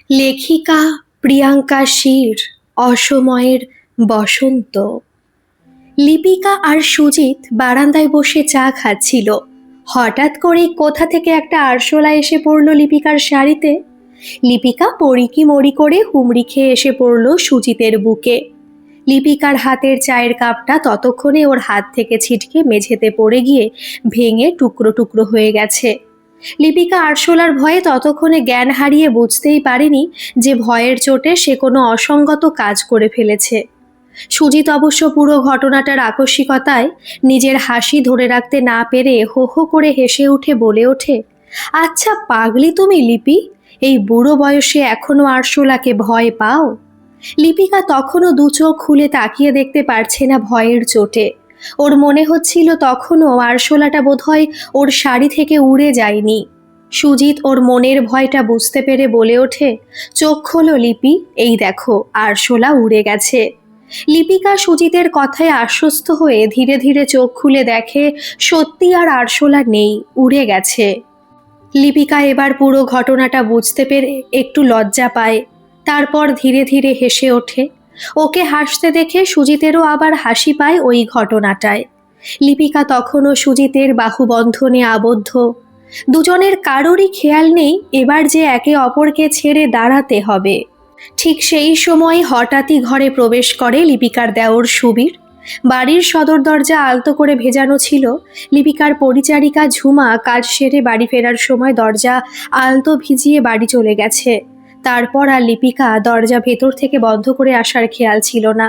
লেখিকা প্রিয়াঙ্কা শীর। অসময়ের বসন্ত। লিপিকা আর সুজিত বারান্দায় বসে চা খাচ্ছিল। হঠাৎ করে কোথা থেকে একটা আরশোলা এসে পড়ল লিপিকার শাড়িতে। লিপিকা পড়িকি মড়ি করে হুমড়ি খেয়ে এসে পড়ল সুজিতের বুকে। লিপিকার হাতের চায়ের কাপটা ততক্ষণে ওর হাত থেকে ছিটকে মেঝেতে পড়ে গিয়ে ভেঙে টুকরো টুকরো হয়ে গেছে। লিপিকা আরশোলার ভয়ে ততক্ষণে জ্ঞান হারিয়ে বুঝতেই পারেনি যে ভয়ের চোটে সে কোনো অসঙ্গত কাজ করে ফেলেছে। সুজিত অবশ্য পুরো ঘটনাটার আকস্মিকতায় নিজের হাসি ধরে রাখতে না পেরে হো হো করে হেসে উঠে বলে ওঠে, আচ্ছা পাগলি তুমি লিপি, এই বুড়ো বয়সে এখনো আরশোলাকে ভয় পাও? লিপিকা তখনও দু চোখ খুলে তাকিয়ে দেখতে পারছে না ভয়ের চোটে। ওর মনে হচ্ছিল তখনও আরশোলাটা বোধহয় ওর শাড়ি থেকে উড়ে যায়নি। সুজিত ওর মনের ভয়টা বুঝতে পেরে বলে ওঠে, চোখ খোলো লিপি, এই দেখো আরশোলা উড়ে গেছে। লিপিকা সুজিতের কথায় আশ্বস্ত হয়ে ধীরে ধীরে চোখ খুলে দেখে সত্যি আর আরশোলা নেই, উড়ে গেছে। লিপিকা এবার পুরো ঘটনাটা বুঝতে পেরে একটু লজ্জা পায়, তারপর ধীরে ধীরে হেসে ওঠে। ওকে হাসতে দেখে সুজিতেরও আবার হাসি পায় ওই ঘটনাটায়। লিপিকা তখনও সুজিতের বাহুবন্ধনে আবদ্ধ। দুজনের কারোরই খেয়াল নেই এবার যে একে অপরকে ছেড়ে দাঁড়াতে হবে। ঠিক সেই সময় হঠাৎই ঘরে প্রবেশ করে লিপিকার দেওর সুবীর। বাড়ির সদর দরজা আলতো করে ভেজানো ছিল। লিপিকার পরিচারিকা ঝুমা কাজ সেরে বাড়ি ফেরার সময় দরজা আলতো ভিজিয়ে বাড়ি চলে গেছে। তারপর আর লিপিকা দরজা ভেতর থেকে বন্ধ করে আসার খেয়াল ছিল না।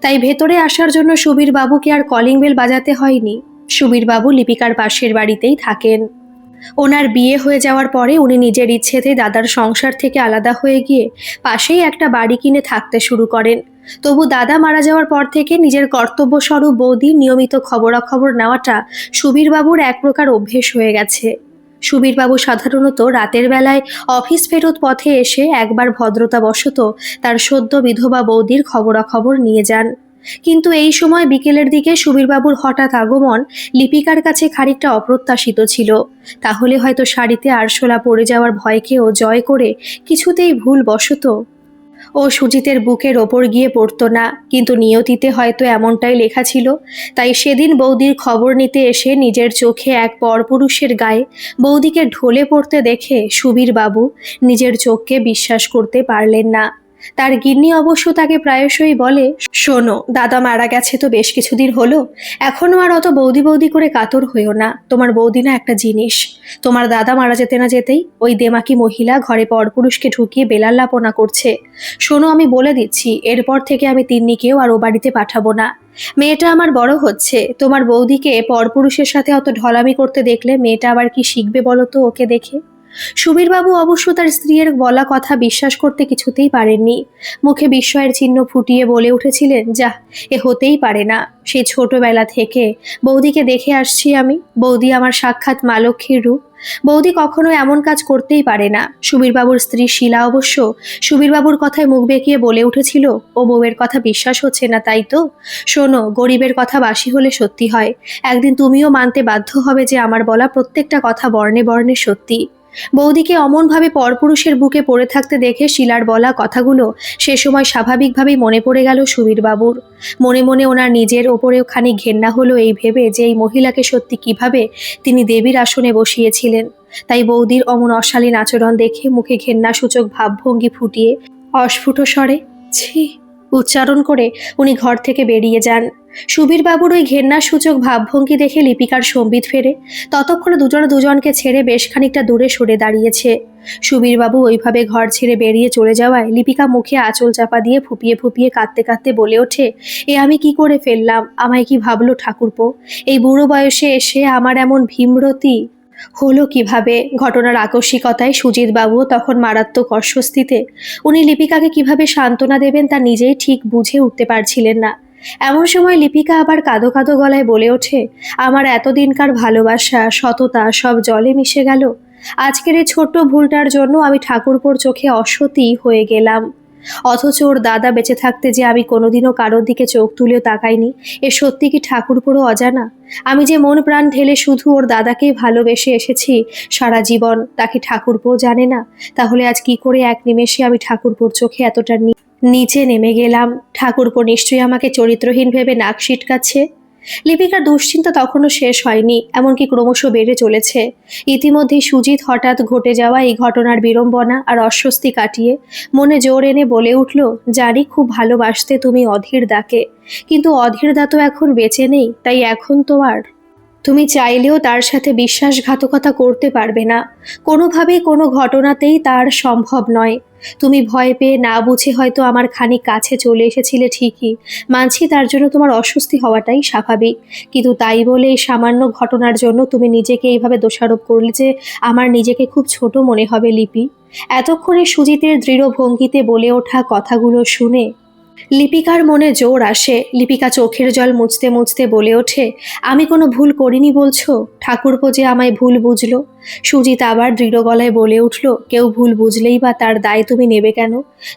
তাই ভেতরে আসার জন্য সুবীর বাবুকে আর কলিং বেল বাজাতে হয়নি। সুবীর বাবু লিপিকার পাশের বাড়িতেই থাকেন। ওনার বিয়ে হয়ে যাওয়ার পরে উনি নিজের ইচ্ছেতে দাদার সংসার থেকে আলাদা হয়ে গিয়ে পাশেই একটা বাড়ি কিনে থাকতে শুরু করেন। তবু দাদা মারা যাওয়ার পর থেকে নিজের কর্তব্যস্বরূপ বৌদির নিয়মিত খবরাখবর নেওয়াটা সুবীরবাবুর এক প্রকার অভ্যেস হয়ে গেছে। সুবীরবাবু সাধারণত রাতের বেলায় অফিস ফেরত পথে এসে একবার ভদ্রতাবশত তার সদ্য বিধবা বৌদির খবরাখবর নিয়ে যান। কিন্তু এই সময় বিকেলের দিকে সুবীরবাবুর হঠাৎ আগমন লিপিকার কাছে খানিকটা অপ্রত্যাশিত ছিল। তাহলে হয়তো শাড়িতে আরশোলা পড়ে যাওয়ার ভয়কেও জয় করে কিছুতেই ভুলবশত ও সুজিতের বুকের ওপর গিয়ে পড়তো না, কিন্তু নিয়তিতে হয়তো এমনটাই লেখা ছিল। তাই সেদিন বৌদির খবর নিতে এসে নিজের চোখে এক পরপুরুষের গায়ে বৌদিকে ঢলে পড়তে দেখে সুবীরবাবু নিজের চোখকে বিশ্বাস করতে পারলেন না। তার গিন্নি অবশ্য তাকে প্রায়শই বলে, শোনো দাদা মারা গেছে তো বেশ কিছুদিন হলো, এখনো আর অত বৌদি বৌদি করে কাতর হইও না। তোমার বৌদি না একটা জিনিস। তোমার দাদা মারা যেতে না যেতেই ওই দেমাকি মহিলা ঘরে পরপুরুষকে ঢুকিয়ে বেলাল্লাপনা করছে। শোনো আমি বলে দিচ্ছি, এরপর থেকে আমি তিন্নিকেও আর ও বাড়িতে পাঠাবো না। মেয়েটা আমার বড় হচ্ছে, তোমার বৌদিকে পরপুরুষের সাথে অত ঢলামি করতে দেখলে মেয়েটা আবার কি শিখবে বলো তো ওকে দেখে। সুবীরবাবু অবশ্য তার স্ত্রীর বলা কথা বিশ্বাস করতে কিছুতেই পারেননি। মুখে বিস্ময়ের চিহ্ন ফুটিয়ে বলে উঠেছিলেন, যা, এ হতেই পারে না। সেই ছোটবেলা থেকে বৌদিকে দেখে আসছি আমি। বৌদি আমার সাক্ষাৎ মা লক্ষ্মীর রূপ। বৌদি কখনো এমন কাজ করতেই পারে না। সুবীরবাবুর স্ত্রী শিলা অবশ্য সুবীরবাবুর কথায় মুখ বেঁকিয়ে বলে উঠেছিল, ও বউয়ের কথা বিশ্বাস হচ্ছে না তাই তো? শোনো, গরিবের কথা বাসি হলে সত্যি হয়। একদিন তুমিও মানতে বাধ্য হবে যে আমার বলা প্রত্যেকটা কথা বর্ণে বর্ণে সত্যি। বৌদিকে অমনভাবে পরপুরুষের বুকে পড়ে থাকতে দেখে শিলার বলা কথাগুলো সে সময় স্বাভাবিকভাবেই মনে পড়ে গেল সুবীরবাবুর। মনে মনে ওনার নিজের ওপরেও খানিক ঘেন্না হলো এই ভেবে যে এই মহিলাকে সত্যি কিভাবে তিনি দেবীর আসনে বসিয়েছিলেন। তাই বৌদির অমন অশালীন আচরণ দেখে মুখে ঘেন্নাসূচক ভাবভঙ্গি ফুটিয়ে অস্ফুট স্বরে ছি উচ্চারণ করে উনি ঘর থেকে বেরিয়ে যান। সুবীরবাবুর ওই ঘেন্নাসূচক ভাবভঙ্গি দেখে লিপিকার সম্বিত ফেরে। ততক্ষণে দুজনে দুজনকে ছেড়ে বেশ খানিকটা দূরে সরে দাঁড়িয়েছে। সুবীরবাবু ওইভাবে ঘর ছেড়ে বেরিয়ে চলে যাওয়ায় লিপিকা মুখে আঁচল চাপা দিয়ে ফুপিয়ে ফুপিয়ে কাঁদতে কাঁদতে বলে ওঠে, এ আমি কি করে ফেললাম? আমায় কি ভাবলো ঠাকুরপো? এই বুড়ো বয়সে এসে আমার এমন ভীমরতি হলো কিভাবে? ঘটনার আকস্মিকতায় সুজিতবাবুও তখন মারাত্মক অস্বস্তিতে। উনি লিপিকাকে কিভাবে সান্ত্বনা দেবেন তা নিজেই ঠিক বুঝে উঠতে পারছিলেন না। এমন সময় লিপিকা আবার কাঁদো কাঁদো গলায় বলে ওঠে, আমার এতদিনকার ভালোবাসা সততা সব জলে মিশে গেল। আজকের এই ছোট্ট ভুলটার জন্য আমি ঠাকুরপোর চোখে অসতী হয়ে গেলাম। অথচ ওর দাদা বেঁচে থাকতে যে আমি কোনোদিনও কারোর দিকে চোখ তুলেও তাকাইনি, এ সত্যি কি ঠাকুরপোরও অজানা? আমি যে মন প্রাণ ঢেলে শুধু ওর দাদাকেই ভালোবেসে এসেছি সারা জীবন, তাকে ঠাকুরপো জানে না? তাহলে আজ কি করে এক নিমেষে আমি ঠাকুরপোর চোখে এতটা নিচে নেমে গেলাম? ঠাকুরপো নিশ্চয়ই আমাকে চরিত্রহীন ভেবে নাক সিটকাচ্ছে। লিপিকার দুশ্চিন্তা তখনও শেষ হয়নি, এমনকি ক্রমশ বেড়ে চলেছে। ইতিমধ্যেই সুজিত হঠাৎ ঘটে যাওয়া এই ঘটনার বিড়ম্বনা আর অস্বস্তি কাটিয়ে মনে জোর এনে বলে উঠল, জানি খুব ভালোবাসতে তুমি অধীর দাকে, কিন্তু অধীর দা তো এখন বেঁচে নেই, তাই এখন তো আর তুমি চাইলেও তার সাথে বিশ্বাসঘাতকতা করতে পারবে না। কোনোভাবেই কোনো ঘটনাতেই তার সম্ভব নয়। তুমি ভয় পেয়ে না বুঝে হয়তো আমার খানিক কাছে চলে এসেছিলে ঠিকই, মানছি তার জন্য তোমার অস্বস্তি হওয়াটাই স্বাভাবিক, কিন্তু তাই বলে এই সামান্য ঘটনার জন্য তুমি নিজেকে এইভাবে দোষারোপ করলে যে আমার নিজেকে খুব ছোট মনে হবে লিপি। এতক্ষণে সুজিতের দৃঢ় ভঙ্গিতে বলে ওঠা কথাগুলো শুনে লিপিকার মনে জোর আসে। লিপিকা চোখের জল মুছতে মুছতে বলে ওঠে, আমি কোনো ভুল করিনি বলছো? ঠাকুরপো যে আমায় ভুল বুঝলো। সুজিত আবার দৃঢ় গলায় বলে উঠল, কেউ ভুল বুঝলেই বা তার দায় তুমি নেবে কেন?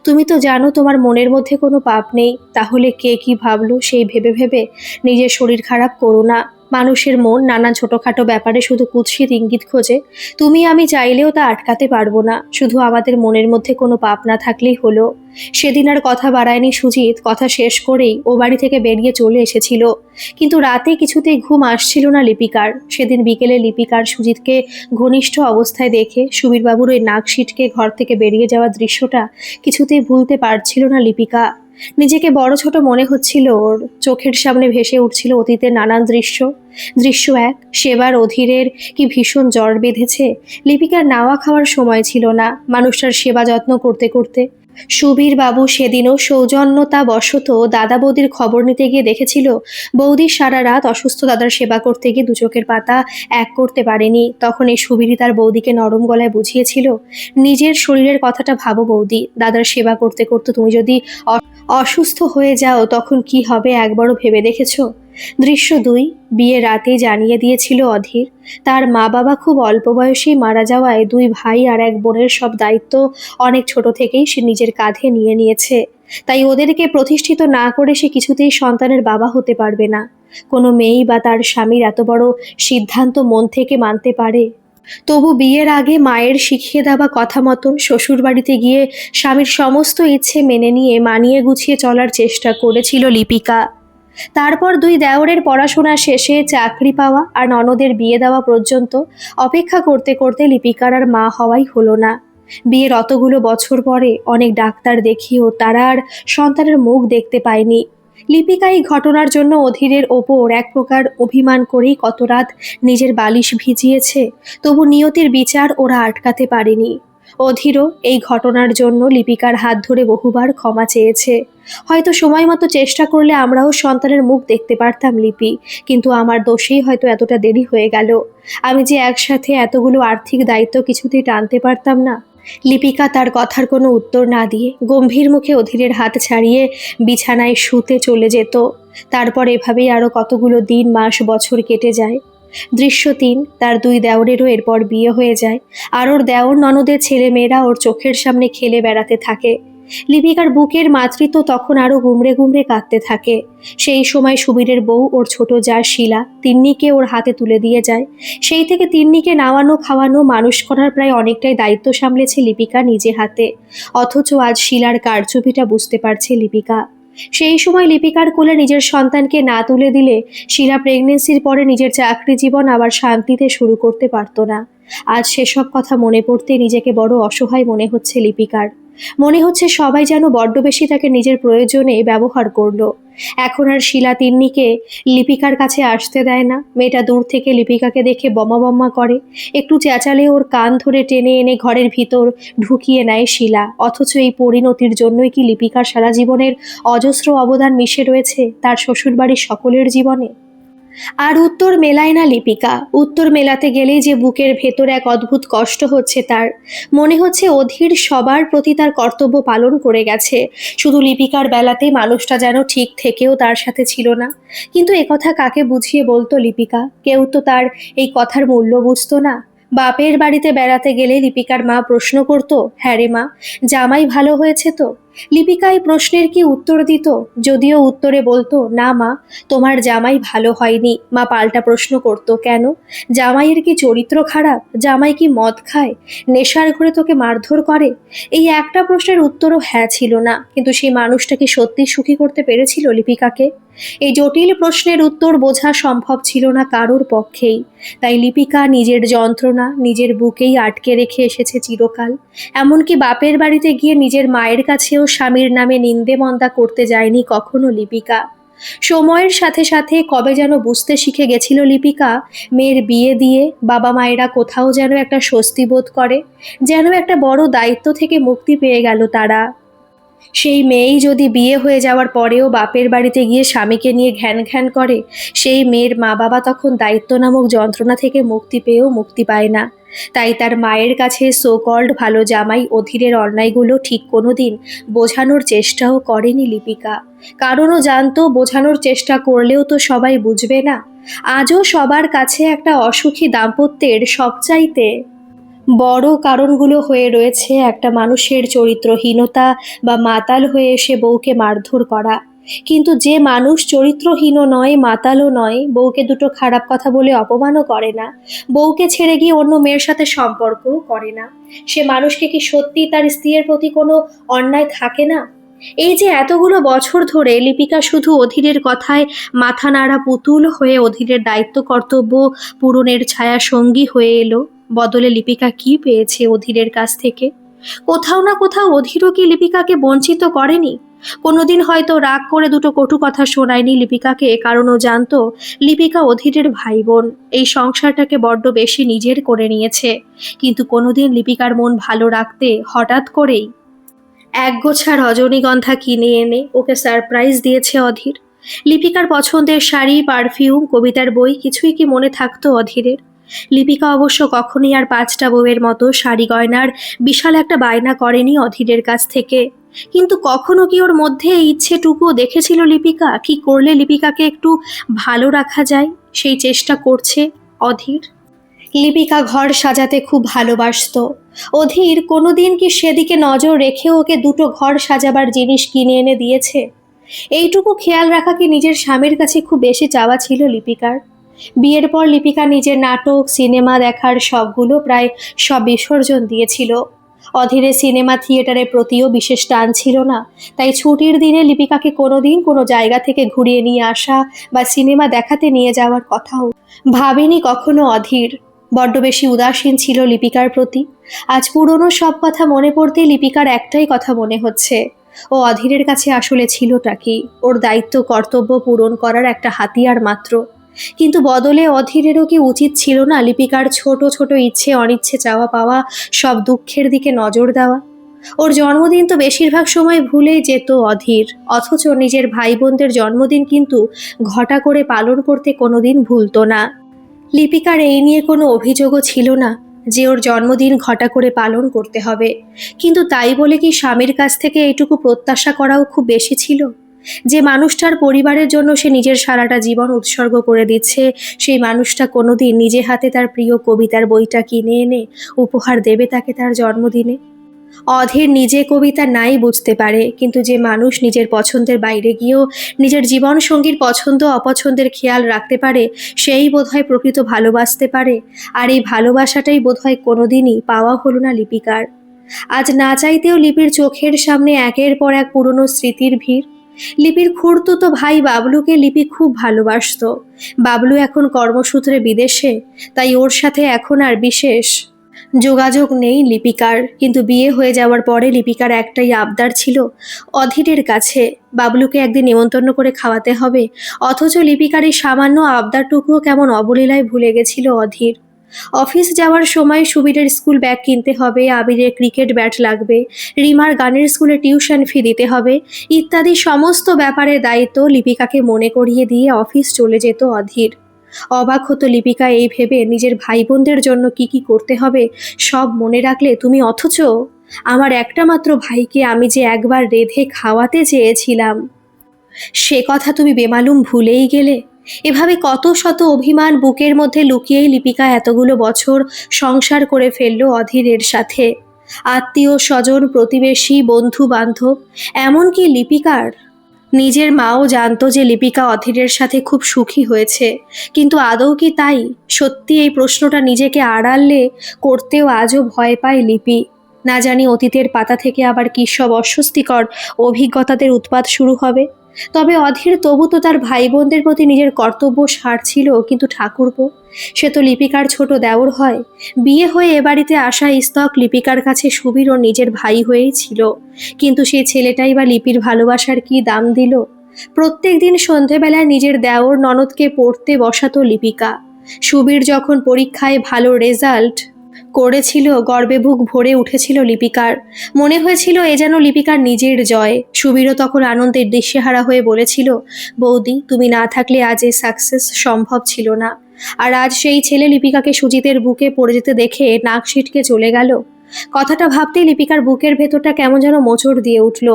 তুমি তো জানো তোমার মনের মধ্যে কোনো পাপ নেই, তাহলে কে কি ভাবলো সেই ভেবে ভেবে নিজের শরীর খারাপ করো না। মানুষের মন নানা ছোটখাটো ব্যাপারে শুধু কুৎসিত ইঙ্গিত খোঁজে, তুমি আমি চাইলেও তা আটকাতে পারবো না, শুধু আমাদের মনের মধ্যে কোনো পাপ না থাকলেই হলো। সেদিন আর কথা বাড়ায়নি সুজিত, কথা শেষ করেই ও বাড়ি থেকে বেরিয়ে চলে এসেছিল। কিন্তু রাতে কিছুতেই ঘুম আসছিল না লিপিকার। সেদিন বিকেলে লিপিকার সুজিতকে ঘনিষ্ঠ অবস্থায় দেখে সুবীরবাবুর ওই নাক সিটকে ঘর থেকে বেরিয়ে যাওয়ার দৃশ্যটা কিছুতেই ভুলতে পারছিল না লিপিকা। নিজেকে বড় ছোট মনে হচ্ছিল ওর, চোখের সামনে ভেসে উঠছিল অতীতের নানান দৃশ্য। দৃশ্য এক, সেবার অধীরের কি ভীষণ জ্বর বেঁধেছে। লিপিকার নাওয়া খাওয়ার সময় ছিল না, মানুষটার সেবা যত্ন করতে করতে সুবীর বাবু সেদিনও সৌজন্যতা বশত দাদা বৌদির খবর নিতে গিয়ে দেখেছিল বৌদি সারা রাত অসুস্থ দাদার সেবা করতে গিয়ে দু চোখের পাতা এক করতে পারেনি। তখন এই সুবীরই তার বৌদিকে নরম গলায় বুঝিয়েছিল, নিজের শরীরের কথাটা ভাবো বৌদি, দাদার সেবা করতে করতে তুমি যদি অসুস্থ হয়ে যাও তখন কি হবে একবারও ভেবে দেখেছো? দৃশ্য দুই, বিয়ে রাতে জানিয়ে দিয়েছিল অধীর তার মা বাবা খুব অল্প বয়সেই মারা যাওয়ায় দুই ভাই আর এক বোনের সব দায়িত্ব অনেক ছোট থেকেই সে নিজের কাঁধে নিয়ে নিয়েছে। তাই ওদেরকে প্রতিষ্ঠিত না করে সে কিছুতেই সন্তানের বাবা হতে পারবে না। কোনো মেয়েই বা তার স্বামীর এত বড় সিদ্ধান্ত মন থেকে মানতে পারে? তবু বিয়ের আগে মায়ের শিখিয়ে দেওয়া কথা মতন শ্বশুর বাড়িতে গিয়ে স্বামীর সমস্ত ইচ্ছে মেনে নিয়ে মানিয়ে গুছিয়ে চলার চেষ্টা করেছিল লিপিকা। তারপর দুই দেওরের পড়াশোনা শেষে চাকরি পাওয়া আর ননদের বিয়ে দেওয়া পর্যন্ত অপেক্ষা করতে করতে লিপিকার আর মা হওয়াই হলো না। বিয়ের অতগুলো বছর পরে অনেক ডাক্তার দেখিয়েও তারা আর সন্তানের মুখ দেখতে পায়নি। লিপিকা এই ঘটনার জন্য অধীরের ওপর এক প্রকার অভিমান করেই কত রাত নিজের বালিশ ভিজিয়েছে, তবু নিয়তির বিচার ওরা আটকাতে পারেনি। অধীরও এই ঘটনার জন্য লিপিকার হাত ধরে বহুবার ক্ষমা চেয়েছে। হয়তো সময় মতো চেষ্টা করলে আমরাও সন্তানের মুখ দেখতে পারতাম লিপি, কিন্তু আমার দোষেই হয়তো এতটা দেরি হয়ে গেল। আমি যে একসাথে এতগুলো আর্থিক দায়িত্ব কিছুতেই টানতে পারতাম না। লিপিকা তার কথার কোনো উত্তর না দিয়ে গম্ভীর মুখে অধীরের হাত ছাড়িয়ে বিছানায় শুতে চলে যেত। তারপর এভাবেই আরও কতগুলো দিন মাস বছর কেটে যায়। দৃশ্য তিন, তার দুই দেওরেরও এরপর বিয়ে হয়ে যায়, আর ওর দেওর ননদের ছেলেমেয়েরা ওর চোখের সামনে খেলে বেড়াতে থাকে। লিপিকার বুকের মাতৃত্ব তখন আরো গুমড়ে গুমড়ে কাঁদতে থাকে। সেই সময় সুবীরের বউ ওর ছোট যা শিলা তিন্নিকে ওর হাতে তুলে দিয়ে যায়। সেই থেকে তিন্নিকে নাওয়ানো খাওয়ানো মানুষ করার প্রায় অনেকটাই দায়িত্ব সামলেছে লিপিকা নিজে হাতে। অথচ আজ শিলার কারচুপিটা বুঝতে পারছে লিপিকা। সেই সময় লিপিকার কোলে নিজের সন্তানকে না তুলে দিলে শিলা প্রেগনেন্সির পরে নিজের চাকরি জীবন আবার শান্তিতে শুরু করতে পারত না। আজ সেসব কথা মনে পড়তে নিজেকে বড় অসহায় মনে হচ্ছে লিপিকার। মনে হচ্ছে সবাই যেন বড্ড বেশি তাকে নিজের প্রয়োজনে ব্যবহার করলো। এখন আর শিলা তিন্নিকে লিপিকার কাছে আসতে দেয় না। মেয়েটা দূর থেকে লিপিকাকে দেখে বমা বম্মা করে, একটু চেঁচালে ওর কান ধরে টেনে এনে ঘরের ভিতর ঢুকিয়ে নেয় শিলা। অথচ এই পরিণতির জন্যই কি লিপিকার সারা জীবনের অজস্র অবদান মিশে রয়েছে তার শ্বশুরবাড়ির সকলের জীবনে? আর উত্তর মেলায় না লিপিকা। উত্তর মেলাতে গেলেই যে বুকের ভেতর এক অদ্ভুত কষ্ট হচ্ছে তার। মনে হচ্ছে অধীর সবার প্রতি তার কর্তব্য পালন করে গেছে, শুধু লিপিকার বেলাতেই মানুষটা যেন ঠিক থেকেও তার সাথে ছিল না। কিন্তু একথা কাকে বুঝিয়ে বলতো লিপিকা? কেউ তো তার এই কথার মূল্য বুঝতো না। বাপের বাড়িতে বেড়াতে গেলে লিপিকার মা প্রশ্ন করত, হ্যাঁ রে মা, জামাই ভালো হয়েছে তো? লিপিকা এই প্রশ্নের কি উত্তর দিত? যদিও উত্তরে বলতো, না মা, তোমার জামাই ভালো হয়নি। মা পাল্টা প্রশ্ন করত, কেন? জামাইয়ের কি চরিত্র খারাপ? জামাই কি মদ খায়, নেশার ঘরে তোকে মারধর করে? এই একটা প্রশ্নের উত্তরও হ্যাঁ ছিল না। কিন্তু সেই মানুষটা কি সত্যি সুখী করতে পেরেছিল লিপিকাকে? এই জটিল প্রশ্নের উত্তর বোঝা সম্ভব ছিল না কারোর পক্ষেই। তাই লিপিকা নিজের যন্ত্রণা নিজের বুকেই আটকে রেখে এসেছে চিরকাল। এমনকি বাপের বাড়িতে গিয়ে নিজের মায়ের কাছেও স্বামীর নামে নিন্দে মন্দা করতে যায়নি কখনো লিপিকা। সময়ের সাথে সাথে কবে যেন বুঝতে শিখে গেছিল লিপিকা, মেয়ের বিয়ে দিয়ে বাবা মায়েরা কোথাও যেন একটা স্বস্তি বোধ করে, যেন একটা বড় দায়িত্ব থেকে মুক্তি পেয়ে গেল তারা। সেই মেয়েই যদি বিয়ে হয়ে যাওয়ার পরেও বাপের বাড়িতে গিয়ে স্বামীকে নিয়ে ঘ্যান ঘ্যান করে, সেই মেয়ের মা বাবা তখন দায়িত্ব নামক যন্ত্রণা থেকে মুক্তি পেয়েও মুক্তি পায় না। তাই তার মায়ের কাছে সো কল্ড ভালো জামাই অধীরের অন্যায়গুলো ঠিক কোনো দিন বোঝানোর চেষ্টাও করেনি লিপিকা। কারণও জানতো বোঝানোর চেষ্টা করলেও তো সবাই বুঝবে না। আজও সবার কাছে একটা অসুখী দাম্পত্যের সবচাইতে বড় কারণগুলো হয়ে রয়েছে একটা মানুষের চরিত্রহীনতা বা মাতাল হয়ে এসে বউকে মারধর করা। কিন্তু যে মানুষ চরিত্রহীন নয়, মাতালও নয়, বউকে দুটো খারাপ কথা বলে অপমানও করে না, বউকে ছেড়ে গিয়ে অন্য মেয়ের সাথে সম্পর্কও করে না, সে মানুষকে কি সত্যি তার স্ত্রীর প্রতি কোনো অন্যায় থাকে না? এই যে এতগুলো বছর ধরে লিপিকা শুধু অধীরের কথায় মাথা নাড়া পুতুল হয়ে অধীরের দায়িত্ব কর্তব্য পূরণের ছায়া সঙ্গী হয়ে এলো, বদলে লিপিকা কি পেয়েছে অধীরের কাছ থেকে? কোথাও না কোথাও অধীরও কি লিপিকাকে বঞ্চিত করেনি? কোনোদিন হয়তো রাগ করে দুটো কটু কথা শোনায়নি লিপিকাকে, কারণ ও জানতো লিপিকা অধীরের ভাই বোন, এই সংসারটাকে বড্ড বেশি নিজের করে নিয়েছে। কিন্তু কোনোদিন লিপিকার মন ভালো রাখতে হঠাৎ করেই একগোছা রজনীগন্ধা কিনে এনে ওকে সারপ্রাইজ দিয়েছে অধীর। লিপিকার পছন্দের শাড়ি, পারফিউম, কবিতার বই কিছুই কি মনে থাকতো অধীরের? লিপিকা অবশ্য কখনই আর 5টা বউয়ের মতো শাড়ি গয়নার বিশাল একটা বায়না করেনি অধীরের কাছ থেকে। কিন্তু কখনো কি ওর মধ্যে এই ইচ্ছেটুকুও দেখেছিল লিপিকা, কি করলে লিপিকাকে একটু ভালো রাখা যায়? সেই চেষ্টা করছে অধীর। লিপিকা ঘর সাজাতে খুব ভালোবাসতো। অধীর কোনোদিন কি সেদিকে নজর রেখে ওকে দুটো ঘর সাজাবার জিনিস কিনে এনে দিয়েছে? এইটুকু খেয়াল রাখা কি নিজের স্বামীর কাছে খুব বেশি চাওয়া ছিল লিপিকার? বিয়ের পর লিপিকা নিজের নাটক, সিনেমা দেখার শখগুলো প্রায় সব বিসর্জন দিয়েছিল। অধীরে সিনেমা থিয়েটারের প্রতিও বিশেষ টান ছিল না। তাই ছুটির দিনে লিপিকাকে কোনোদিন কোনো জায়গা থেকে ঘুরিয়ে নিয়ে আসা বা সিনেমা দেখাতে নিয়ে যাওয়ার কথাও ভাবেনি কখনো অধীর। বড্ড বেশি উদাসীন ছিল লিপিকার প্রতি। আজ পুরনো সব কথা মনে পড়তেই লিপিকার একটাই কথা মনে হচ্ছে, ও অধীরের কাছে আসলে ছিলটা কি? ওর দায়িত্ব কর্তব্য পূরণ করার একটা হাতিয়ার মাত্র। কিন্তু বদলে অধীরেরও কি উচিত ছিল না লিপিকার ছোট ছোট ইচ্ছে অনিচ্ছে চাওয়া পাওয়া সব দুঃখের দিকে নজর দেওয়া? ওর জন্মদিন তো বেশিরভাগ সময় ভুলেই যেত অধীর, অথচ নিজের ভাই বোনদের জন্মদিন কিন্তু ঘটা করে পালন করতে কোনোদিন ভুলতো না। লিপিকার এই নিয়ে কোনো অভিযোগও ছিল না যে ওর জন্মদিন ঘটা করে পালন করতে হবে। কিন্তু তাই বলে কি স্বামীর কাছ থেকে এইটুকু প্রত্যাশা করাও খুব বেশি ছিল? যে মানুষটার পরিবারের জন্য সে নিজের সারাটা জীবন উৎসর্গ করে দিচ্ছে, সেই মানুষটা কোনোদিন নিজে হাতে তার প্রিয় কবিতার বইটা কিনে এনে উপহার দেবে তাকে তার জন্মদিনে? অধীর নিজে কবিতা নাই বুঝতে পারে, কিন্তু যে মানুষ নিজের পছন্দের বাইরে গিয়েও নিজের জীবন সঙ্গীর পছন্দ অপছন্দের খেয়াল রাখতে পারে, সেই বোধহয় প্রকৃত ভালোবাসতে পারে। আর এই ভালোবাসাটাই বোধহয় কোনোদিনই পাওয়া হলো না লিপিকার। আজ না চাইতেও লিপির চোখের সামনে একের পর এক পুরনো স্মৃতির ভিড়। লিপির খুড়তুতো ভাই বাবলুকে লিপি খুব ভালোবাসতো। বাবলু এখন কর্মসূত্রে বিদেশে, তাই ওর সাথে এখন আর বিশেষ যোগাযোগ নেই লিপিকার। কিন্তু বিয়ে হয়ে যাওয়ার পরে লিপিকার একটাই আবদার ছিল অধীরের কাছে, বাবলুকে একদিন নেমন্তন্ন করে খাওয়াতে হবে। অথচ লিপিকার এই সামান্য আবদারটুকুও কেমন অবলীলায় ভুলে গেছিল অধীর। অফিস যাওয়ার সময় সুবীরের স্কুল ব্যাগ কিনতে হবে, আবিরের ক্রিকেট ব্যাট লাগবে, রিমার গানের স্কুলে টিউশন ফি দিতে হবে, ইত্যাদি সমস্ত ব্যাপারের দায়িত্ব লিপিকাকে মনে করিয়ে দিয়ে অফিস চলে যেত অধীর। অবাক হতো লিপিকা এই ভেবে নিজের ভাই বোনদের জন্য কি কি করতে হবে সব মনে রাখলে তুমি, অথচ আমার একটা মাত্র ভাইকে আমি যে একবার রেঁধে খাওয়াতে চেয়েছিলাম সে কথা তুমি বেমালুম ভুলেই গেলে। এভাবে কত শত অভিমান বুকের মধ্যে লুকিয়েই লিপিকা এতগুলো বছর সংসার করে ফেললো অধীরের সাথে। আত্মীয় স্বজন, প্রতিবেশী, বন্ধু বান্ধব, এমনকি লিপিকার নিজের মাও জানতো যে লিপিকা অধীরের সাথে খুব সুখী হয়েছে। কিন্তু আদৌ কি তাই? সত্যি এই প্রশ্নটা নিজেকে আড়ালে করতেও আজও ভয় পায় লিপি। না জানি অতীতের পাতা থেকে আবার কী সব অস্বস্তিকর অভিজ্ঞতাদের উৎপাত শুরু হবে। তবে অধীর তবু তো তার ভাই বোনদের প্রতি নিজের কর্তব্য সারছিল, কিন্তু ঠাকুরপো, সে তো লিপিকার ছোট দেওর হয়। বিয়ে হয়ে এ বাড়িতে আসা ইস্তক লিপিকার কাছে সুবীরও নিজের ভাই হয়েই ছিল। কিন্তু সেই ছেলেটাই বা লিপির ভালোবাসার কি দাম দিল? প্রত্যেক দিন সন্ধেবেলায় নিজের দেওর ননদকে পড়তে বসাতো লিপিকা। সুবীর যখন পরীক্ষায় ভালো রেজাল্ট করেছিল, গর্বে বুক ভরে উঠেছিল লিপিকার। মনে হয়েছিল এ যেন লিপিকার নিজের জয়। সুবীরও তখন আনন্দের দিশেহারা হয়ে বলেছিল, বৌদি, তুমি না থাকলে আজ এই সাকসেস সম্ভব ছিল না। আর আজ সেই ছেলে লিপিকাকে সুজিতের বুকে পড়ে যেতে দেখে নাক সিটকে চলে গেল। কথাটা ভাবতেই লিপিকার বুকের ভেতরটা কেমন যেন মোচড় দিয়ে উঠল।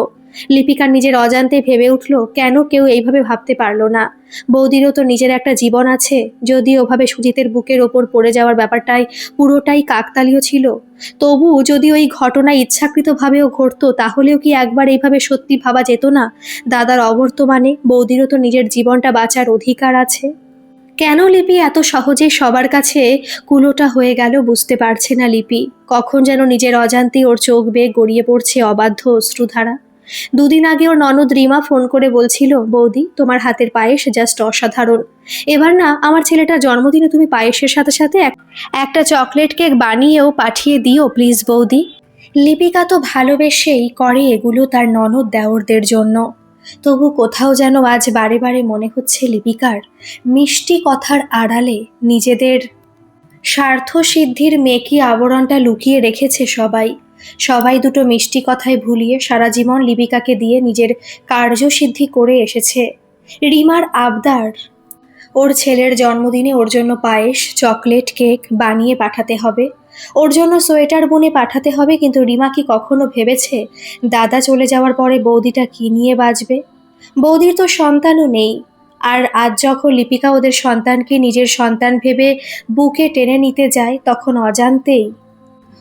লিপিকার নিজের অজান্তে ভেবে উঠল, কেন কেউ এইভাবে ভাবতে পারল না? বৌদিরও তো নিজের একটা জীবন আছে। যদি ওভাবে সুজিতের বুকের ওপর পড়ে যাওয়ার ব্যাপারটাই পুরোটাই কাকতালীয় ছিল, তবু যদি ওই ঘটনা ইচ্ছাকৃতভাবেও ঘটতো, তাহলেও কি একবার এইভাবে সত্যি ভাবা যেত না? দাদার অবর্তমানে বৌদিরও তো নিজের জীবনটা বাঁচার অধিকার আছে। কেন লিপি এত সহজে সবার কাছে কুলোটা হয়ে গেল বুঝতে পারছে না লিপি। কখন যেন নিজের অজান্তেই ওর চোখ বেয়ে গড়িয়ে পড়ছে অবাধ্য অশ্রুধারা। দুদিন আগে ওর ননদ রিমা ফোন করে বলছিল, বৌদি, তোমার হাতের পায়েস জাস্ট অসাধারণ। এবার না আমার ছেলেটার জন্মদিনে তুমি পায়েসের সাথে সাথে একটা চকলেট কেক বানিয়েও পাঠিয়ে দিও প্লিজ বৌদি। লিপিকা তো ভালোবেসেই করে এগুলো তার ননদ দেওরদের জন্য। তবু কোথাও যেন আজ বারে বারে মনে হচ্ছে লিপিকার মিষ্টি কথার আড়ালে নিজেদের স্বার্থ সিদ্ধির মেকি আবরণটা লুকিয়ে রেখেছে সবাই। সবাই দুটো মিষ্টি কথায় ভুলিয়ে সারা জীবন লিপিকাকে দিয়ে নিজের কার্যসিদ্ধি করে এসেছে। রিমার আবদার, ওর ছেলের জন্মদিনে ওর জন্য পায়েস, চকলেট কেক বানিয়ে পাঠাতে হবে, ওর জন্য সোয়েটার বুনে পাঠাতে হবে। কিন্তু রিমা কি কখনো ভেবেছে দাদা চলে যাওয়ার পরে বৌদিটা কি নিয়ে বাঁচবে? বৌদির তো সন্তানও নেই। আর আজ যখন লিপিকা ওদের সন্তানকে নিজের সন্তান ভেবে বুকে টেনে নিতে যায়, তখন অজান্তেই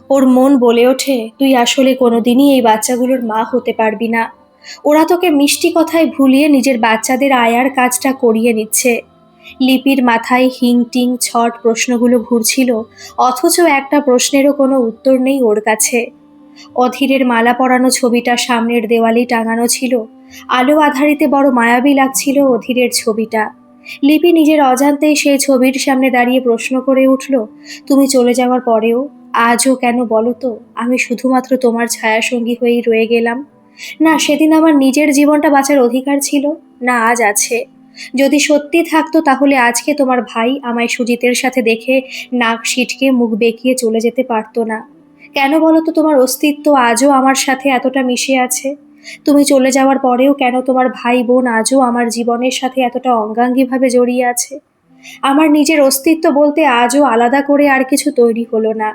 ওর মন বলে ওঠে, তুই আসলে কোনোদিনই এই বাচ্চাগুলোর মা হতে পারবি না। ওরা তোকে মিষ্টি কথায় ভুলিয়ে নিজের বাচ্চাদের আয়ার কাজটা করিয়ে নিচ্ছে। লিপির মাথায় হিং টিং ছট প্রশ্নগুলো ঘুরছিল, অথচ একটা প্রশ্নেরও কোনো উত্তর নেই ওর কাছে। অধীরের মালা পরানো ছবিটা সামনের দেওয়ালেই টাঙানো ছিল। আলো আধারিতে বড় মায়াবী লাগছিল অধীরের ছবিটা। লিপি নিজের অজান্তেই সেই ছবির সামনে দাঁড়িয়ে প্রশ্ন করে উঠল, তুমি চলে যাওয়ার পরেও আজও কেন বলো তো আমি শুধুমাত্র তোমার ছায়াসঙ্গী হয়েই রয়ে গেলাম? না সেদিন আমার নিজের জীবনটা বাঁচার অধিকার ছিল, না আজ আছে? যদি সত্যি থাকতো তাহলে আজকে তোমার ভাই আমায় সুজিতের সাথে দেখে নাক সিটকে মুখ বেঁকিয়ে চলে যেতে পারতো না। কেন বলো তো তোমার অস্তিত্ব আজও আমার সাথে এতটা মিশে আছে? তুমি চলে যাওয়ার পরেও কেন তোমার ভাই বোন আজও আমার জীবনের সাথে এতটা অঙ্গাঙ্গিভাবে জড়িয়ে আছে? আমার নিজের অস্তিত্ব বলতে আজও আলাদা করে আর কিছু তৈরি হলো না।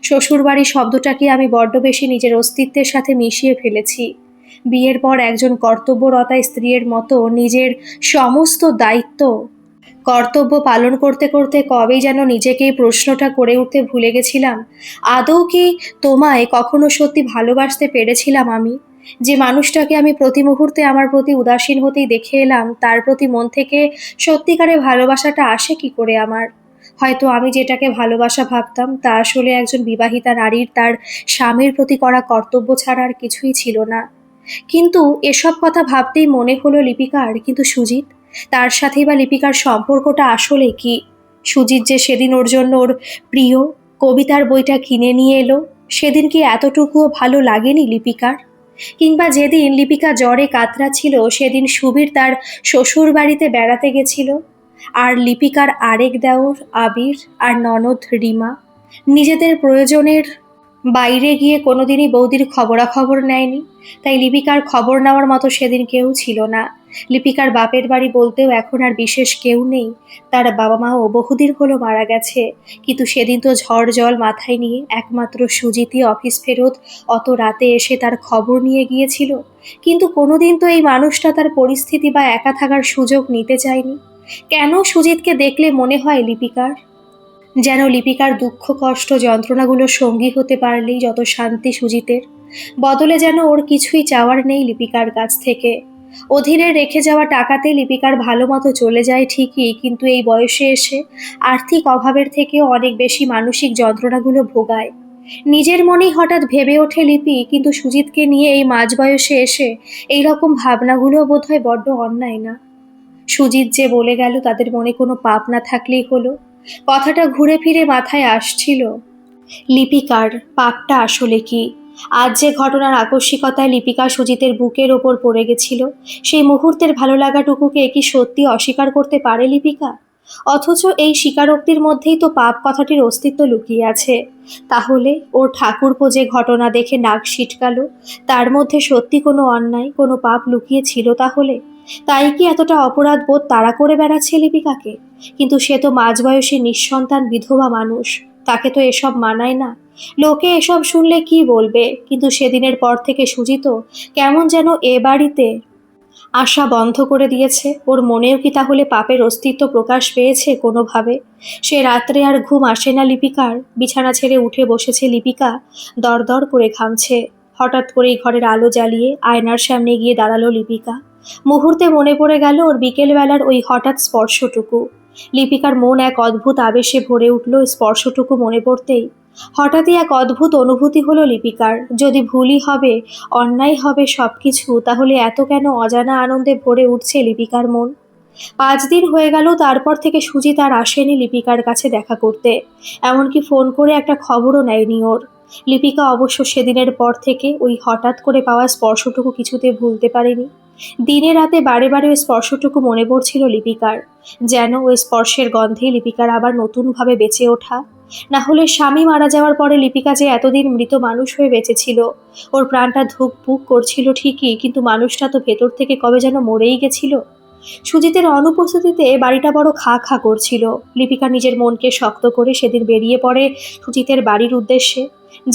শ্বশুরবাড়ি শব্দটাকে আমি বড্ড বেশি নিজের অস্তিত্বের সাথে মিশিয়ে ফেলেছি। বিয়ের পর একজন কর্তব্যরতা স্ত্রীর মতো নিজের সমস্ত দায়িত্ব কর্তব্য পালন করতে করতে কবেই যেন নিজেকে এই প্রশ্নটা করে উঠতে ভুলে গেছিলাম, আদৌ কি তোমায় কখনো সত্যি ভালোবাসতে পেরেছিলাম আমি? যে মানুষটাকে আমি প্রতি মুহূর্তে আমার প্রতি উদাসীন হতেই দেখে এলাম, তার প্রতি মন থেকে সত্যিকারে ভালোবাসাটা আসে কি করে আমার? হয়তো আমি যেটাকে ভালোবাসা ভাবতাম তা আসলে একজন বিবাহিতা নারীর তার স্বামীর প্রতি করা কর্তব্য ছাড়া আর কিছুই ছিল না। কিন্তু এসব কথা ভাবতেই মনে হলো লিপিকার, কিন্তু সুজিত, তার সাথেই বা লিপিকার সম্পর্কটা আসলে কি? সুজিত যে সেদিন ওর জন্য ওর প্রিয় কবিতার বইটা কিনে নিয়ে এলো, সেদিন কি এতটুকুও ভালো লাগেনি লিপিকার? কিংবা যেদিন লিপিকা জ্বরে কাতরাচ্ছিল সেদিন সুবীর তার শ্বশুর বাড়িতে বেড়াতে গেছিল, আর লিপিকার আরেক দেওর আবির আর ননদ রিমা নিজেদের প্রয়োজনের বাইরে গিয়ে কোনোদিনই বৌদির খবরাখবর নেয়নি। তাই লিপিকার খবর নেওয়ার মতো সেদিন কেউ ছিল না। লিপিকার বাপের বাড়ি বলতেও এখন আর বিশেষ কেউ নেই। তার বাবা মাও বহুদিন হলো মারা গেছে। কিন্তু সেদিন তো ঝড় জল মাথায় নিয়ে একমাত্র সুজিতই অফিস ফেরত অত রাতে এসে তার খবর নিয়ে গিয়েছিল। কিন্তু কোনোদিন তো এই মানুষটা তার পরিস্থিতি বা একা থাকার সুযোগ নিতে চায়নি। কেন সুজিতকে দেখলে মনে হয় লিপিকার যেন লিপিকার দুঃখ কষ্ট যন্ত্রণাগুলো সঙ্গী হতে পারলেই যত শান্তি সুজিতের, বদলে যেন ওর কিছুই চাওয়ার নেই লিপিকার কাছ থেকে। অধীরে রেখে যাওয়া টাকাতে লিপিকার ভালো মতো চলে যায় ঠিকই, কিন্তু এই বয়সে এসে আর্থিক অভাবের থেকেও অনেক বেশি মানসিক যন্ত্রণাগুলো ভোগায়। নিজের মনেই হঠাৎ ভেবে ওঠে লিপি, কিন্তু সুজিতকে নিয়ে এই মাঝ বয়সে এসে এই রকম ভাবনাগুলো বোধহয় বড্ড অন্যায় না? সুজিত যে বলে গেল তাদের মনে কোনো পাপ না থাকলেই হলো, কথাটা ঘুরে ফিরে মাথায় আসছিল। লিপিকার পাপটা আসলে কি? আজ যে ঘটনার আকস্মিকতায় লিপিকা সুজিতের বুকের ওপর পড়ে গেছিল, সেই মুহূর্তের ভালো লাগাটুকুকে কি সত্যি অস্বীকার করতে পারে লিপিকা? অথচ এই স্বীকারোক্তির মধ্যেই তো পাপ কথাটির অস্তিত্ব লুকিয়ে আছে। তাহলে ওর ঠাকুরপো যে ঘটনা দেখে নাক সিটকালো, তার মধ্যে সত্যি কোনো অন্যায়, কোনো পাপ লুকিয়ে ছিল তাহলে? তাই কি এতটা অপরাধ বোধ তাড়া করে বেড়াচ্ছে লিপিকাকে? কিন্তু সে তো মাঝবয়সী নিঃসন্তান বিধবা মানুষ, তাকে তো এসব মানায় না। লোকে এসব শুনলে কি বলবে? কিন্তু সেদিনের পর থেকে সুজিত কেমন যেন এ বাড়িতে আসা বন্ধ করে দিয়েছে। ওর মনেও কি তাহলে পাপের অস্তিত্ব প্রকাশ পেয়েছে কোনোভাবে? সে রাত্রে আর ঘুম আসে না লিপিকার। বিছানা ছেড়ে উঠে বসেছে লিপিকা, দরদর করে ঘামছে। হঠাৎ করেই ঘরের আলো জ্বালিয়ে আয়নার সামনে গিয়ে দাঁড়ালো লিপিকা। মুহূর্তে মনে পড়ে গেল ওর বিকেলবেলার ওই হঠাৎ স্পর্শটুকু। লিপিকার মন এক অদ্ভুত আবেশে ভরে উঠল স্পর্শটুকু মনে পড়তেই। হঠাৎই এক অদ্ভুত অনুভূতি হলো লিপিকার, যদি ভুলই হবে, অন্যায় হবে সবকিছু, তাহলে এত কেন অজানা আনন্দে ভরে উঠছে লিপিকার মন? 5 দিন হয়ে গেল তারপর থেকে সুজিত আর আসেনি লিপিকার কাছে দেখা করতে। এমনকি ফোন করে একটা খবরও নেয়নি ওর। লিপিকা অবশ্য সেদিনের পর থেকে ওই হঠাৎ করে পাওয়া স্পর্শটুকু কিছুতে ভুলতে পারেনি। দিনে রাতে বারে বারে ওই স্পর্শটুকু মনে পড়ছিল লিপিকার। যেন ওই স্পর্শের গন্ধে লিপিকার আবার নতুনভাবে বেঁচে ওঠা। না হলে স্বামী মারা যাওয়ার পরে লিপিকা যে এতদিন মৃত মানুষ হয়ে বেঁচেছিল। ওর প্রাণটা ধুকপুক করছিল ঠিকই, কিন্তু মানুষটা তো ভেতর থেকে কবে যেন মরেই গেছিল। সুজিতের অনুপস্থিতিতে বাড়িটা বড় খা খা করছিল। লিপিকা নিজের মনকে শক্ত করে সেদিন বেরিয়ে পড়ে সুজিতের বাড়ির উদ্দেশ্যে।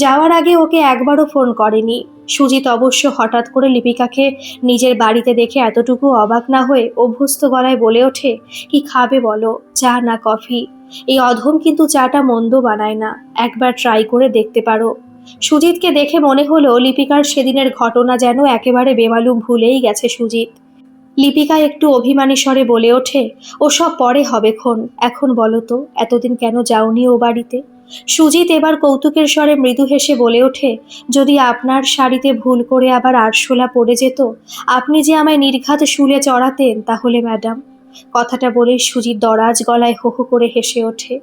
যাওয়ার আগে ওকে একবারও ফোন করেনি। সুজিত অবশ্য হঠাৎ করে লিপিকাকে নিজের বাড়িতে দেখে এতটুকু অবাক না হয়ে অভ্যস্ত গলায় বলে ওঠে, কি খাবে বলো, চা না কফি? এই অধম কিন্তু চাটা মন্দ বানায় না, একবার ট্রাই করে দেখতে পারো। সুজিতকে দেখে মনে হলো লিপিকার সেদিনের ঘটনা যেন একেবারে বেমালুম ভুলেই গেছে সুজিত। লিপিকা একটু অভিমানী স্বরে বলে ওঠে, ওসব পরে হবেক্ষণ, এখন বলো তো এতদিন কেন যাওনি ও বাড়িতে? সুজিত এবার কৌতুকের স্বরে মৃদু হেসে বলে ওঠে, যদি আপনার শাড়িতে ভুল করে আবার আরশোলা পড়ে যেত, আপনি যে আমায় নির্ঘাত শুলে চড়াতেন তাহলে ম্যাডাম। কথাটা বলে সুজিত দরাজ গলায় হো হো করে হেসে ওঠে।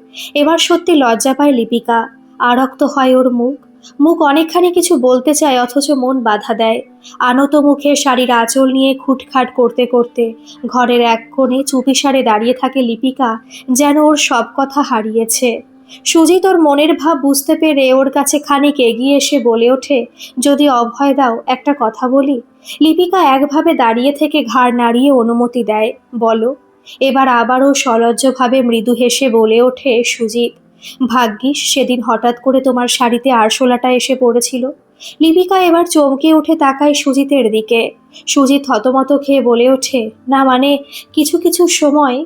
এবার সত্যি লজ্জা পায় লিপিকা। আরক্ত হয় ওর মুখ। মুখ অনেকখানি কিছু বলতে চায়, অথচ মন বাধা দেয়। আনত মুখে শাড়ির আঁচল নিয়ে খুটখাট করতে করতে ঘরের এক কোণে চুপিসারে দাঁড়িয়ে থাকে লিপিকা, যেন ওর সব কথা হারিয়েছে। সুজিত ওর মনের ভাব বুঝতে পেরে ওর কাছে খানিক এগিয়ে এসে বলে ওঠে, যদি অভয় দাও একটা কথা বলি। লিপিকা একভাবে দাঁড়িয়ে থেকে ঘাড় নাড়িয়ে অনুমতি দেয়, বলো। এবার আবারও সলজ্জভাবে মৃদু হেসে বলে ওঠে সুজিত, ভাগ্যিস সেদিন হঠাৎ করে তোমার শাড়িতে আরশোলাটা এসে পড়েছিল। লিপিকা এবার চমকে উঠে তাকায় সুজিতের দিকে। সুজিত থতমত খেয়ে বলে ওঠে, না মানে, কিছু কিছু সময়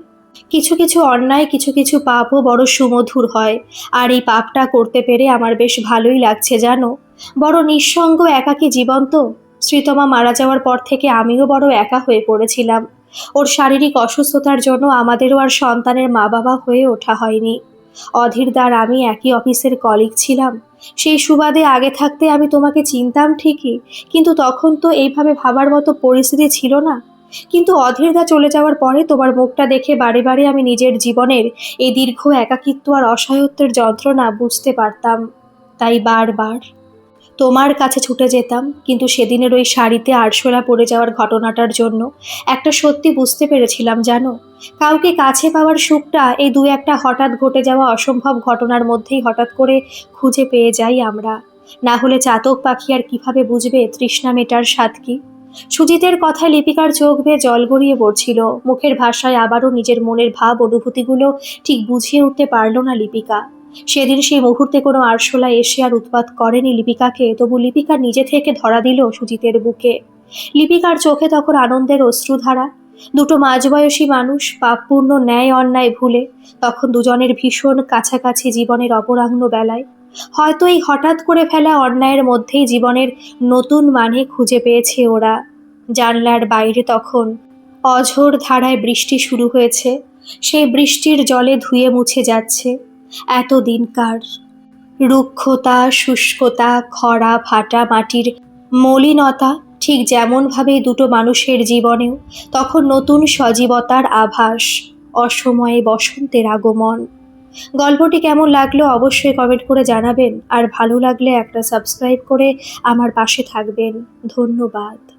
কিছু কিছু অন্যায়, কিছু কিছু পাপও বড় সুমধুর হয়। আর এই পাপটা করতে পেরে আমার বেশ ভালোই লাগছে জানো। বড় নিঃসঙ্গ একাকী জীবন তো। শ্রীতমা মারা যাওয়ার পর থেকে আমিও বড় একা হয়ে পড়েছিলাম। ওর শারীরিক অসুস্থতার জন্য আমাদেরও আর সন্তানের মা বাবা হয়ে ওঠা হয়নি। অধীরদার আমি একই অফিসের কলিগ ছিলাম। সেই সুবাদে আগে থাকতে আমি তোমাকে চিনতাম ঠিকই, কিন্তু তখন তো এইভাবে ভাবার মতো পরিস্থিতি ছিল না। কিন্তু অধীরদা চলে যাওয়ার পরে তোমার মুখটা দেখে বারে বারে আমি নিজের জীবনের এই দীর্ঘ একাকিত্ব আর অসহায়ত্বের যন্ত্রণা বুঝতে পারতাম। তাই বারবার তোমার কাছে ছুটে যেতাম। কিন্তু সেদিনের ওই শাড়িতে আরশোলা পড়ে যাওয়ার ঘটনাটার জন্য একটা সত্যি বুঝতে পেরেছিলাম জানো, কাউকে কাছে পাওয়ার সুখটা এই দু একটা হঠাৎ ঘটে যাওয়া অসম্ভব ঘটনার মধ্যেই হঠাৎ করে খুঁজে পেয়ে যাই আমরা। না হলে চাতক পাখি আর কিভাবে বুঝবে তৃষ্ণা মেটার স্বাদ কি? সুজিতের কথায় লিপিকার চোখ বেয়ে জল গড়িয়ে পড়ছিল। মুখের ভাষায় আবারও নিজের মনের ভাব অনুভূতিগুলো ঠিক বুঝিয়ে উঠতে পারল না লিপিকা। সেদিন সেই মুহূর্তে কোনো আরশোলা এসে আর উৎপাত করেনি লিপিকাকে, তবু লিপিকা নিজে থেকে ধরা দিল সুজিতের বুকে। লিপিকার চোখে তখন আনন্দের অশ্রুধারা। দুটো মাঝবয়সী মানুষ পাপপূর্ণ ন্যায় অন্যায় ভুলে তখন দুজনের ভীষণ কাছাকাছি জীবনের অপরাহ্ন বেলায়। হয়তো এই হঠাৎ করে ফেলা অন্যায়ের মধ্যেই জীবনের নতুন মানে খুঁজে পেয়েছে ওরা। জানলার বাইরে তখন অঝোর ধারায় বৃষ্টি শুরু হয়েছে। সেই বৃষ্টির জলে ধুয়ে মুছে যাচ্ছে এতদিনকার রুক্ষতা, শুষ্কতা, খরা ফাটা মাটির মলিনতা। ঠিক যেমনভাবে দুটো মানুষের জীবনেও তখন নতুন সজীবতার আভাস, অসময়ে বসন্তের আগমন। গল্পটি কেমন লাগলো অবশ্যই কমেন্ট করে জানাবেন, আর ভালো লাগলে একটা সাবস্ক্রাইব করে আমার পাশে থাকবেন। ধন্যবাদ।